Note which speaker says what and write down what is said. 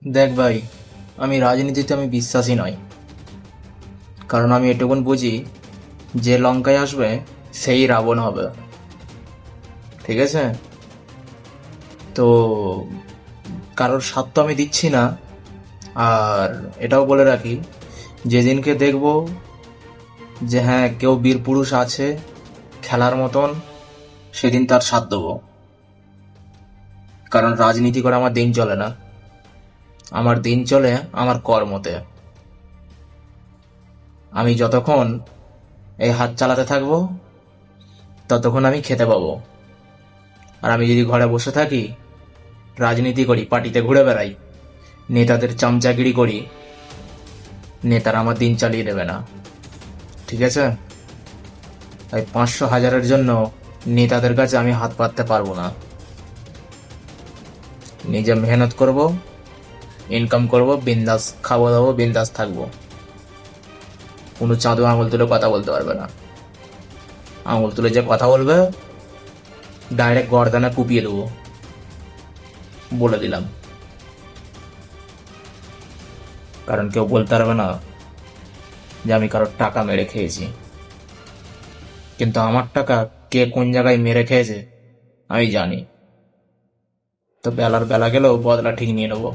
Speaker 1: দেখ ভাই, আমি রাজনীতিতে বিশ্বাসী নই। কারণ আমি এটুকুন বুঝি, যে লঙ্কায় আসবে সেই রাবণ হবে। ঠিক আছে? তো কারোর স্বাদ তো আমি দিচ্ছি না। আর এটাও বলে রাখি, যেদিনকে দেখব যে হ্যাঁ কেউ বীর পুরুষ আছে খেলার মতন, সেদিন তার স্বাদ দেবো। কারণ রাজনীতি করে আমার দিন চলে না। আমার দিন চলে আমার কর্মতে। আমি যতক্ষণ এই হাত চালাতে থাকবো, ততক্ষণ আমি খেতে পাবো। আর আমি যদি ঘরে বসে থাকি, রাজনীতি করি, পার্টিতে ঘুরে বেড়াই, নেতাদের চামচাগিরি করি, নেতারা আমার দিন চালিয়ে দেবে না। ঠিক আছে? তাই 500 হাজারের জন্য নেতাদের কাছে আমি হাত পাততে পারবো না। নিজে মেহনত করব, ইনকাম করব, বিন্দাস খাবো দাবো, বিন্দাস থাকবো। কোনো চাঁদো আঙুল তুলে কথা বলতে পারবে না। আঙুল তুলে যে কথা বলবে, ডাইরেক্ট গর্দানে কুপিয়ে দেবো, বলে দিলাম। কারণ কেউ বলতে পারবে না যে আমি কারোর টাকা মেরে খেয়েছি। কিন্তু আমার টাকা কে কোন জায়গায় মেরে খেয়েছে আমি জানি। তো বেলার বেলা গেলেও বদলা ঠিক নিয়ে নেবো।